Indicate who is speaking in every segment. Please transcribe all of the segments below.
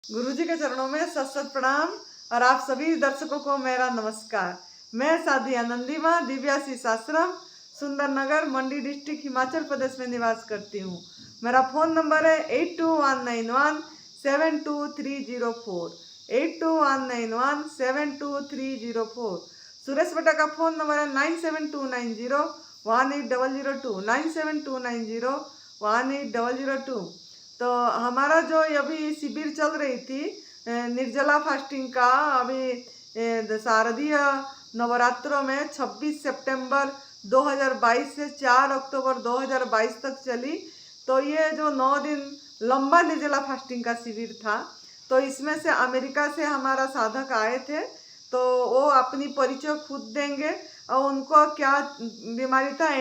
Speaker 1: गुरुजी के चरणों में सत सत प्रणाम और आप सभी दर्शकों को मेरा नमस्कार। मैं साधिया नंदीमा दिव्याशीष आश्रम सुंदरनगर मंडी डिस्ट्रिक्ट हिमाचल प्रदेश में निवास करती हूँ। मेरा फ़ोन नंबर है 8219172304 8219172304। सुरेश बेटा का फ़ोन नंबर है 9729018002 9729018002। तो हमारा जो अभी शिविर चल रही थी निर्जला फास्टिंग का, अभी शारदीय नवरात्रों में 26 सितंबर 2022 से 4 अक्टूबर 2022 तक चली। तो ये जो 9 दिन लंबा निर्जला फास्टिंग का शिविर था, तो इसमें से अमेरिका से हमारा साधक आए थे, तो वो अपनी परिचय खुद देंगे और उनको क्या बीमारी था,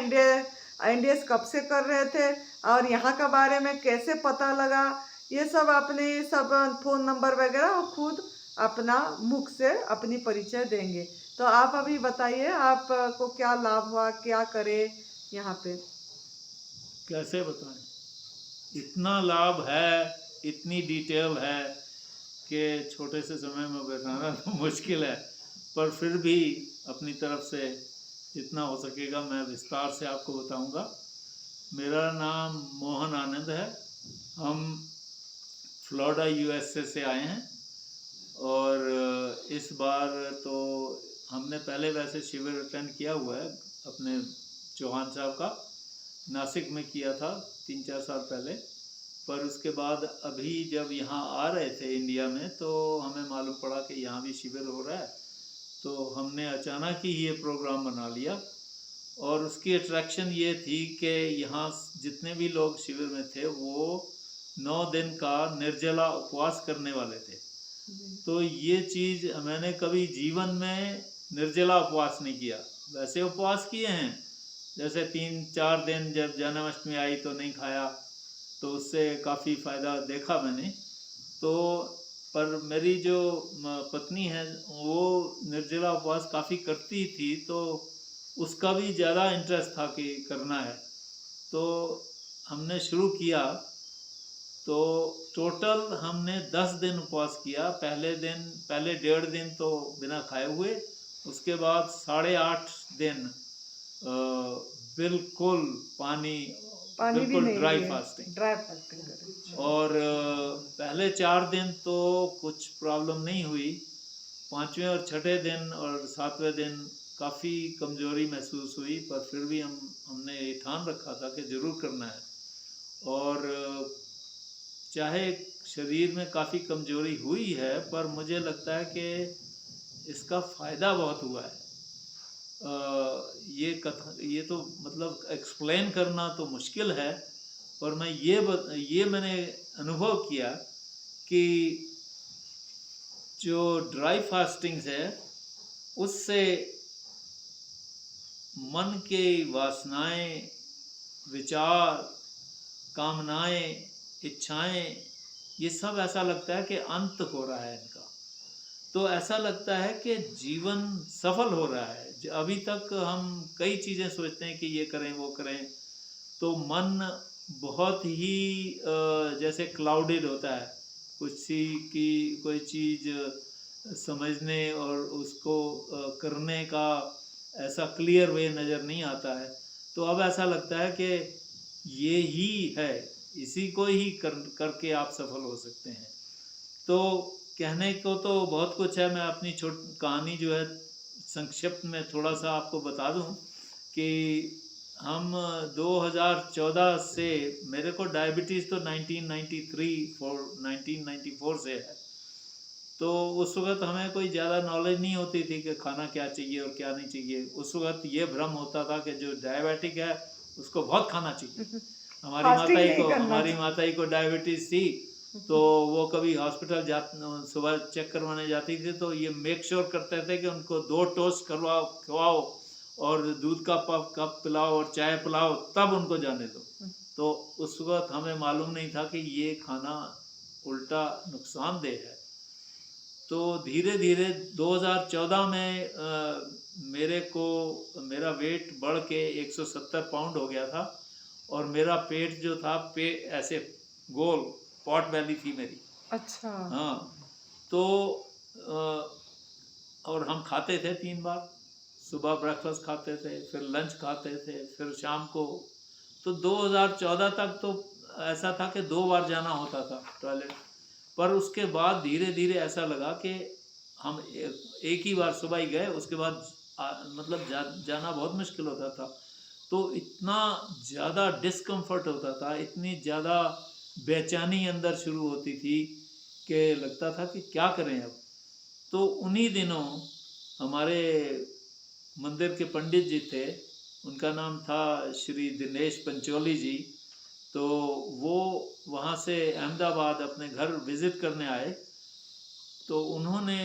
Speaker 1: एनडीएस कब से कर रहे थे और यहाँ का बारे में कैसे पता लगा, ये सब अपने सब फ़ोन नंबर वगैरह वो खुद अपना मुख से अपनी परिचय देंगे। तो आप अभी बताइए आपको क्या लाभ हुआ, क्या करे यहाँ पे।
Speaker 2: कैसे बताएं, इतना लाभ है, इतनी डिटेल है कि छोटे से समय में बताना तो मुश्किल है, पर फिर भी अपनी तरफ से जितना हो सकेगा मैं विस्तार से आपको बताऊंगा। मेरा नाम मोहन आनंद है। हम फ्लोरिडा यूएसए से आए हैं और इस बार तो हमने पहले वैसे शिविर अटेंड किया हुआ है अपने चौहान साहब का, नासिक में किया था 3-4 साल पहले। पर उसके बाद अभी जब यहाँ आ रहे थे इंडिया में तो हमें मालूम पड़ा कि यहाँ भी शिविर हो रहा है, तो हमने अचानक ही ये प्रोग्राम बना लिया। और उसकी अट्रैक्शन ये थी कि यहाँ जितने भी लोग शिविर में थे वो 9 दिन का निर्जला उपवास करने वाले थे। तो ये चीज़ मैंने कभी जीवन में निर्जला उपवास नहीं किया। वैसे उपवास किए हैं, जैसे 3-4 दिन जब जन्माष्टमी आई तो नहीं खाया, तो उससे काफ़ी फ़ायदा देखा मैंने। तो पर मेरी जो पत्नी है वो निर्जला उपवास काफ़ी करती थी, तो उसका भी ज़्यादा इंटरेस्ट था कि करना है, तो हमने शुरू किया। तो टोटल हमने 10 दिन उपवास किया। पहले 1.5 दिन तो बिना खाए हुए, उसके बाद 8.5 दिन बिल्कुल बिल्कुल ड्राई फास्टिंग। और पहले 4 दिन तो कुछ प्रॉब्लम नहीं हुई। 5वें और 6ठे दिन और 7वें दिन काफ़ी कमज़ोरी महसूस हुई, पर फिर भी हमने ये ठान रखा था कि ज़रूर करना है। और चाहे शरीर में काफ़ी कमज़ोरी हुई है, पर मुझे लगता है कि इसका फ़ायदा बहुत हुआ है। ये तो मतलब एक्सप्लेन करना तो मुश्किल है, पर मैं ये मैंने अनुभव किया कि जो ड्राई फास्टिंग है उससे मन के वासनाएं, विचार, कामनाएं, इच्छाएं, ये सब ऐसा लगता है कि अंत हो रहा है इनका। तो ऐसा लगता है कि जीवन सफल हो रहा है। अभी तक हम कई चीज़ें सोचते हैं कि ये करें वो करें, तो मन बहुत ही जैसे क्लाउडेड होता है, कोई चीज़ समझने और उसको करने का ऐसा क्लियर वे नज़र नहीं आता है। तो अब ऐसा लगता है कि ये ही है, इसी को ही करके आप सफल हो सकते हैं। तो कहने को तो बहुत कुछ है। मैं अपनी कहानी जो है संक्षिप्त में थोड़ा सा आपको बता दूं कि हम 2014 से, मेरे को डायबिटीज़ तो 1994 से है। तो उस वक्त हमें कोई ज़्यादा नॉलेज नहीं होती थी कि खाना क्या चाहिए और क्या नहीं चाहिए। उस वक्त ये भ्रम होता था कि जो डायबिटिक है उसको बहुत खाना चाहिए। हमारी माता ही को डायबिटीज़ थी, तो वो कभी हॉस्पिटल सुबह चेक करवाने जाती थी, तो ये मेक श्योर करते थे कि उनको 2 टोस्ट खवाओ और दूध का कप पिलाओ और चाय पिलाओ, तब उनको जाने दो। तो उस वक्त हमें मालूम नहीं था कि ये खाना उल्टा नुकसानदेह है। तो धीरे धीरे 2014 में मेरा वेट बढ़ के 170 पाउंड हो गया था और मेरा पेट जो था ऐसे गोल पॉट बैली थी मेरी।
Speaker 1: अच्छा।
Speaker 2: हाँ, तो और हम खाते थे 3 बार, सुबह ब्रेकफास्ट खाते थे, फिर लंच खाते थे, फिर शाम को। तो 2014 तक तो ऐसा था कि 2 बार जाना होता था टॉयलेट। पर उसके बाद धीरे-धीरे ऐसा लगा कि हम एक ही बार सुबह ही गए, उसके बाद मतलब जाना बहुत मुश्किल होता था। तो इतना ज़्यादा डिस्कम्फ़र्ट होता था, इतनी ज़्यादा बेचैनी अंदर शुरू होती थी कि लगता था कि क्या करें अब? तो उन्हीं दिनों हमारे मंदिर के पंडित जी थे, उनका नाम था श्री दिनेश पंचोली जी। तो वो वहाँ से अहमदाबाद अपने घर विज़िट करने आए। तो उन्होंने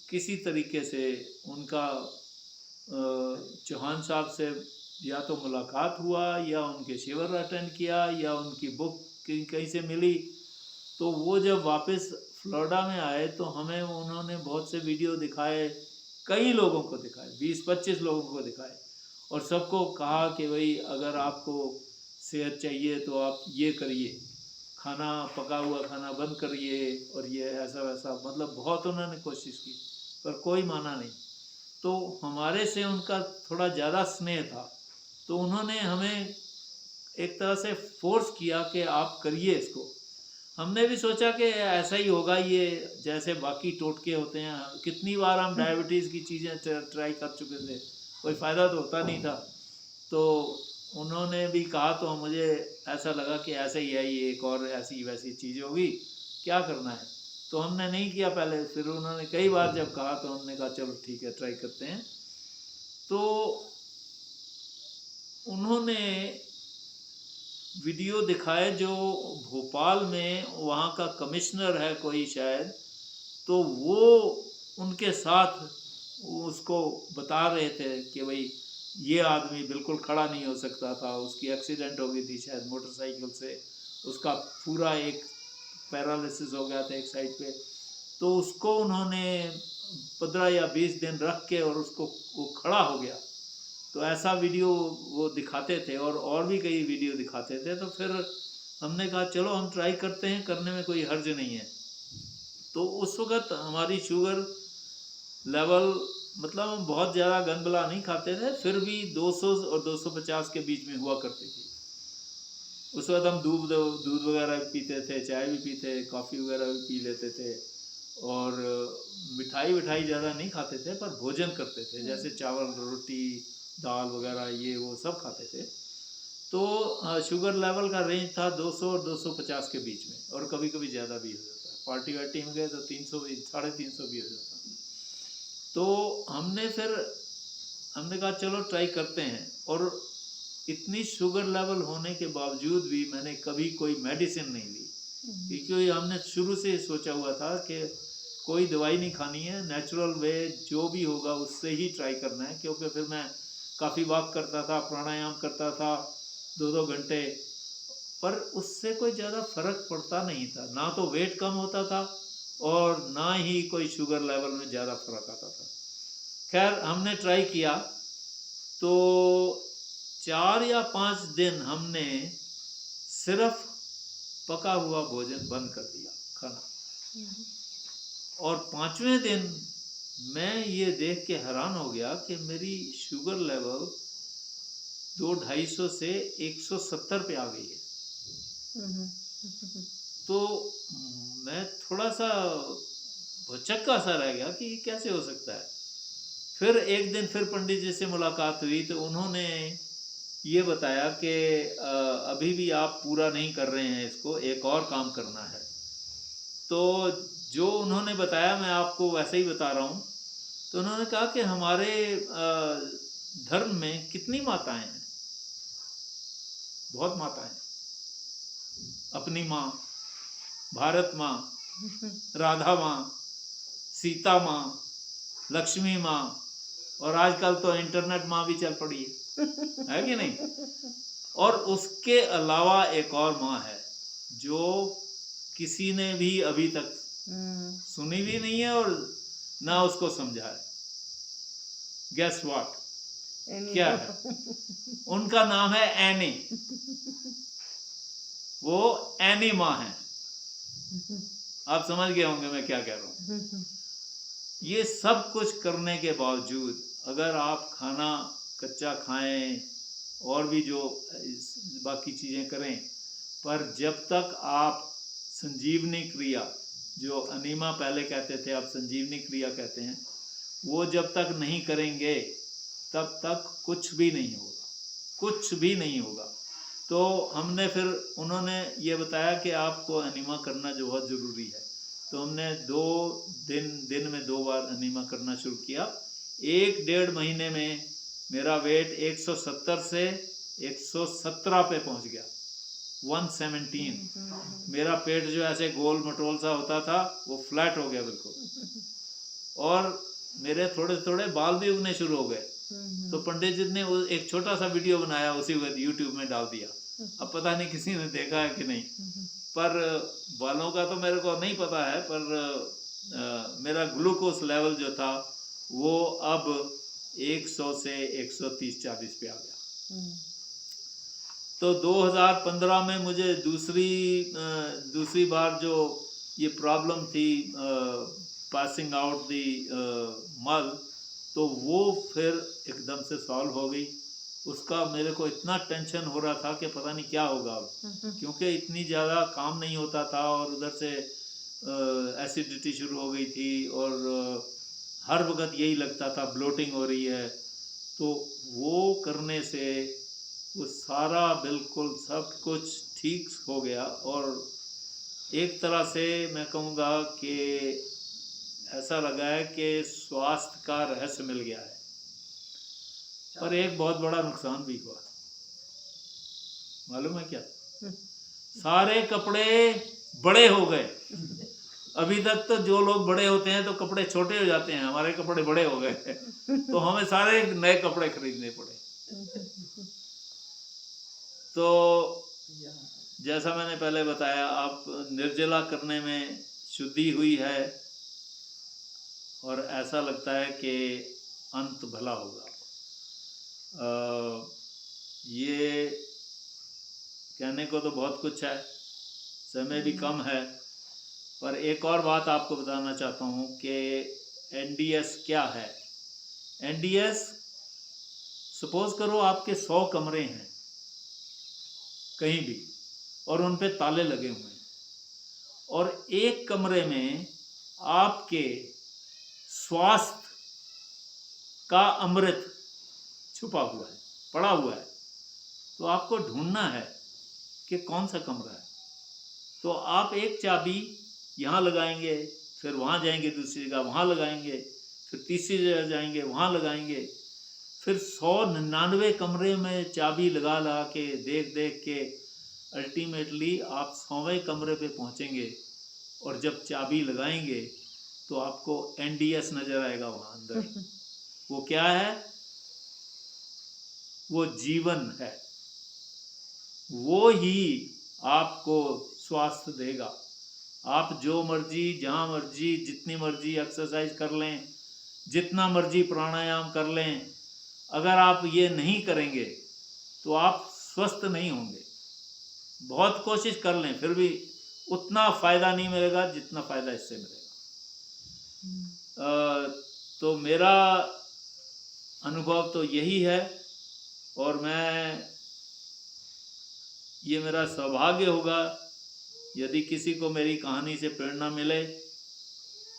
Speaker 2: किसी तरीके से उनका चौहान साहब से या तो मुलाकात हुआ या उनके शिविर अटेंड किया या उनकी बुक कहीं से मिली। तो वो जब वापस फ्लोरिडा में आए तो हमें उन्होंने बहुत से वीडियो दिखाए, कई लोगों को दिखाए, 20-25 लोगों को दिखाए, और सबको कहा कि भाई अगर आपको सेहत चाहिए तो आप ये करिए, खाना पका हुआ खाना बंद करिए, और ये ऐसा वैसा, मतलब बहुत उन्होंने कोशिश की पर कोई माना नहीं। तो हमारे से उनका थोड़ा ज़्यादा स्नेह था, तो उन्होंने हमें एक तरह से फोर्स किया कि आप करिए इसको। हमने भी सोचा कि ऐसा ही होगा ये, जैसे बाकी टोटके होते हैं। कितनी बार हम डायबिटीज़ की चीज़ें ट्राई कर चुके थे, कोई फ़ायदा तो होता नहीं था। तो उन्होंने भी कहा तो मुझे ऐसा लगा कि ऐसा ही है, ये एक और ऐसी वैसी चीज़ होगी, क्या करना है। तो हमने नहीं किया पहले, फिर उन्होंने कई बार जब कहा तो हमने कहा चलो ठीक है ट्राई करते हैं। तो उन्होंने वीडियो दिखाए जो भोपाल में वहाँ का कमिश्नर है कोई शायद, तो वो उनके साथ उसको बता रहे थे कि भाई ये आदमी बिल्कुल खड़ा नहीं हो सकता था, उसकी एक्सीडेंट हो गई थी शायद मोटरसाइकिल से, उसका पूरा एक पैरालिसिस हो गया था एक साइड पे। तो उसको उन्होंने 15 या 20 दिन रख के और उसको वो खड़ा हो गया। तो ऐसा वीडियो वो दिखाते थे और भी कई वीडियो दिखाते थे। तो फिर हमने कहा चलो हम ट्राई करते हैं, करने में कोई हर्ज नहीं है। तो उस वक़्त हमारी शुगर लेवल, मतलब हम बहुत ज़्यादा गंदबला नहीं खाते थे, फिर भी 200 और 250 के बीच में हुआ करती थी। उस वक़्त हम दूध वगैरह भी पीते थे, चाय भी पीते, कॉफ़ी वगैरह भी पी लेते थे, और मिठाई ज़्यादा नहीं खाते थे, पर भोजन करते थे, जैसे चावल, रोटी, दाल वगैरह ये वो सब खाते थे। तो शुगर लेवल का रेंज था 200 और 250 के बीच में, और कभी-कभी ज़्यादा भी हो जाता है। पार्टी वार्टी में गए तो 300 भी, 350 भी हो जाता है। तो हमने कहा चलो ट्राई करते हैं, और इतनी शुगर लेवल होने के बावजूद भी मैंने कभी कोई मेडिसिन नहीं ली, क्योंकि हमने शुरू से सोचा हुआ था कि कोई दवाई नहीं खानी है, नेचुरल वे जो भी होगा उससे ही ट्राई करना है। क्योंकि फिर मैं काफ़ी वॉक करता था, प्राणायाम करता था 2-2 घंटे, पर उससे कोई ज़्यादा फ़र्क पड़ता नहीं था, ना तो वेट कम होता था और ना ही कोई शुगर लेवल में ज़्यादा फ़र्क आता था। खैर हमने ट्राई किया, तो 4 या 5 दिन हमने सिर्फ पका हुआ भोजन बंद कर दिया खाना, और 5वें दिन मैं ये देख के हैरान हो गया कि मेरी शुगर लेवल 200-250 से 170 पे आ गई है। तो मैं थोड़ा सा भौचक्का सा रह गया कि ये कैसे हो सकता है। फिर एक दिन फिर पंडित जी से मुलाकात हुई तो उन्होंने ये बताया कि अभी भी आप पूरा नहीं कर रहे हैं इसको, एक और काम करना है। तो जो उन्होंने बताया मैं आपको वैसे ही बता रहा हूँ। तो उन्होंने कहा कि हमारे धर्म में कितनी माताएं हैं, बहुत माताएं, अपनी माँ, भारत माँ, राधा माँ, सीता माँ, लक्ष्मी माँ, और आजकल तो इंटरनेट माँ भी चल पड़ी है कि नहीं। और उसके अलावा एक और माँ है जो किसी ने भी अभी तक सुनी भी नहीं है और ना उसको समझा है। गेस व्हाट, क्या है? उनका नाम है एनी। वो एनी माँ है। आप समझ गए होंगे मैं क्या कह रहा हूँ। ये सब कुछ करने के बावजूद अगर आप खाना कच्चा खाएं और भी जो बाकी चीज़ें करें, पर जब तक आप संजीवनी क्रिया, जो अनीमा पहले कहते थे आप संजीवनी क्रिया कहते हैं, वो जब तक नहीं करेंगे तब तक कुछ भी नहीं होगा, कुछ भी नहीं होगा। तो हमने फिर उन्होंने ये बताया कि आपको अनीमा करना जो बहुत ज़रूरी है, तो हमने 2 दिन में 2 बार अनीमा करना शुरू किया। 1-1.5 महीने में मेरा वेट 170 से 117 पे पहुंच गया, 117। मेरा पेट जो ऐसे गोल मटोल सा होता था वो फ्लैट हो गया बिल्कुल, और मेरे थोड़े थोड़े बाल भी उगने शुरू हो गए। तो पंडित जी ने एक छोटा सा वीडियो बनाया, उसी वक्त यूट्यूब में डाल दिया। अब पता नहीं किसी ने देखा है कि नहीं, पर बालों का तो मेरे को नहीं पता है, पर मेरा ग्लूकोज लेवल जो था वो अब 100 से 130-140 पे आ गया। तो 2015 में मुझे दूसरी बार जो ये प्रॉब्लम थी पासिंग आउट दी मल, तो वो फिर एकदम से सॉल्व हो गई। उसका मेरे को इतना टेंशन हो रहा था कि पता नहीं क्या होगा अब, क्योंकि इतनी ज़्यादा काम नहीं होता था और उधर से एसिडिटी शुरू हो गई थी, और हर वक्त यही लगता था ब्लोटिंग हो रही है। तो वो करने से वो सारा बिल्कुल सब कुछ ठीक हो गया, और एक तरह से मैं कहूँगा कि ऐसा लगा है कि स्वास्थ्य का रहस्य मिल गया है। पर एक बहुत बड़ा नुकसान भी हुआ, मालूम है क्या? सारे कपड़े बड़े हो गए। अभी तक तो जो लोग बड़े होते हैं तो कपड़े छोटे हो जाते हैं, हमारे कपड़े बड़े हो गए तो हमें सारे नए कपड़े खरीदने पड़े। तो जैसा मैंने पहले बताया, आप निर्जला करने में शुद्धि हुई है, और ऐसा लगता है कि अंत भला होगा। ये कहने को तो बहुत कुछ है, समय भी कम है, पर एक और बात आपको बताना चाहता हूँ कि एनडीएस क्या है। एनडीएस, सपोज करो आपके 100 कमरे हैं कहीं भी, और उन पे ताले लगे हुए हैं, और एक कमरे में आपके स्वास्थ्य का अमृत छुपा हुआ है, पड़ा हुआ है। तो आपको ढूंढना है कि कौन सा कमरा है। तो आप एक चाबी यहाँ लगाएंगे, फिर वहाँ जाएंगे, दूसरी जगह वहाँ लगाएंगे, फिर तीसरी जगह जाएंगे वहाँ लगाएंगे, फिर 199 कमरे में चाबी लगा लगा के देख देख के अल्टीमेटली आप 100वें कमरे पे पहुँचेंगे, और जब चाबी लगाएंगे तो आपको एनडीएस नज़र आएगा वहाँ अंदर। वो क्या है? वो जीवन है, वो ही आपको स्वास्थ्य देगा। आप जो मर्जी, जहाँ मर्जी, जितनी मर्जी एक्सरसाइज कर लें, जितना मर्जी प्राणायाम कर लें, अगर आप ये नहीं करेंगे तो आप स्वस्थ नहीं होंगे। बहुत कोशिश कर लें फिर भी उतना फ़ायदा नहीं मिलेगा जितना फ़ायदा इससे मिलेगा। तो मेरा अनुभव तो यही है, और ये मेरा सौभाग्य होगा यदि किसी को मेरी कहानी से प्रेरणा मिले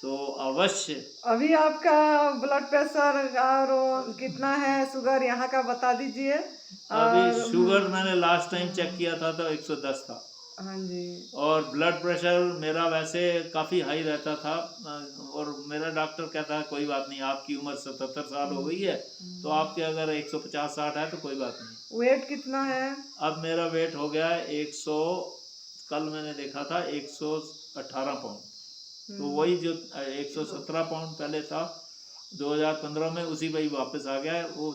Speaker 2: तो अवश्य।
Speaker 1: अभी आपका ब्लड प्रेशर और कितना है, शुगर यहाँ का बता दीजिए।
Speaker 2: अभी शुगर मैंने लास्ट टाइम चेक किया था तो 110 था।
Speaker 1: हाँ जी। और
Speaker 2: ब्लड प्रेशर मेरा वैसे काफ़ी हाई रहता था, और मेरा डॉक्टर कहता है कोई बात नहीं, आपकी उम्र 77 साल हो गई है, तो आपके अगर 150-60 है तो कोई बात नहीं।
Speaker 1: वेट कितना है? अब
Speaker 2: मेरा वेट हो गया है 100, कल मैंने देखा था 118 पाउंड। तो वही जो 117 पाउंड पहले था 2015 में, उसी वही वापस आ गया है वो।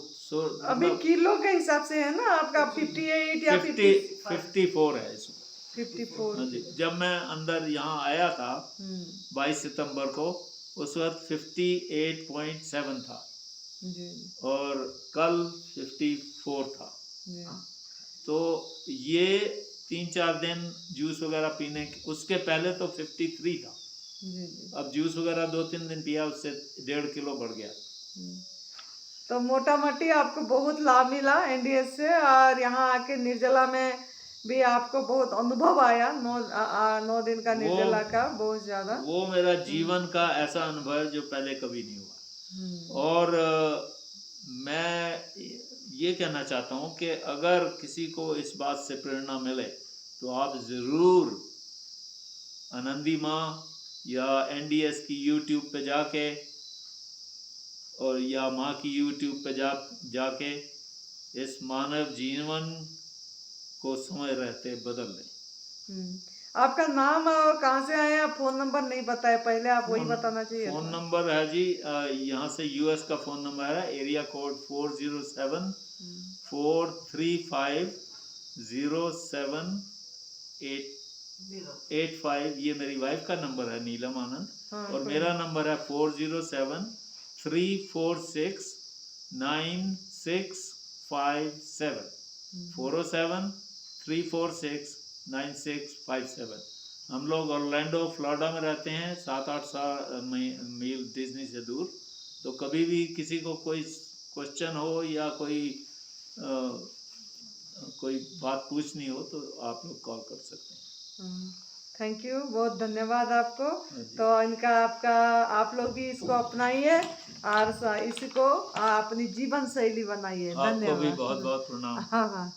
Speaker 1: अभी किलो के हिसाब से है ना आपका? 58 या
Speaker 2: 54 है इसमें।
Speaker 1: 54।
Speaker 2: हाँ जी, जब मैं अंदर यहाँ आया था 22 सितंबर को, उस वक्त 58.7 था
Speaker 1: जी,
Speaker 2: और कल 54 था
Speaker 1: जी।
Speaker 2: तो ये 3-4 दिन जूस वगैरह पीने, उसके पहले तो 53 था।
Speaker 1: जी जी।
Speaker 2: अब जूस वगैरह 2-3 दिन पिया, उससे 1.5 किलो बढ़ गया।
Speaker 1: तो मोटा मोटी आपको बहुत लाभ मिला एनडीएस से, और यहाँ आके निर्जला में भी आपको बहुत अनुभव आया। 9 दिन का निर्जला का बहुत ज्यादा।
Speaker 2: वो मेरा जीवन का ऐसा अनुभव है जो पहले कभी नहीं हुआ। और मैं ये कहना चाहता हूँ कि अगर किसी को इस बात से प्रेरणा मिले तो आप ज़रूर आनंदी माँ या एनडीएस की यूट्यूब पे जाके, और या माँ की यूट्यूब पे जाके इस मानव जीवन को समय रहते बदल लें।
Speaker 1: आपका नाम और कहाँ से आए? आप फोन नंबर नहीं बताए पहले, आप वही बताना चाहिए
Speaker 2: फ़ोन
Speaker 1: था।
Speaker 2: नंबर है जी, यहाँ से यूएस का फ़ोन नंबर है, एरिया कोड 407-435-0785। ये मेरी वाइफ का नंबर है, नीलम आनंद। और मेरा नंबर है 407-346-9657। 407-346-9657। हम लोग ऑरलैंडो फ्लोरिडा में रहते हैं, 7-8 मील डिज्नी से दूर। तो कभी भी किसी को कोई क्वेश्चन हो या कोई बात पूछनी हो तो आप लोग कॉल कर सकते हैं।
Speaker 1: थैंक यू, बहुत धन्यवाद आपको।
Speaker 2: हाँ जी।
Speaker 1: तो आप लोग भी इसको अपनाइए और इसको अपनी जीवन शैली बनाइए।
Speaker 2: आपको भी
Speaker 1: धन्यवाद।
Speaker 2: बहुत बहुत प्रणाम।
Speaker 1: हाँ हाँ।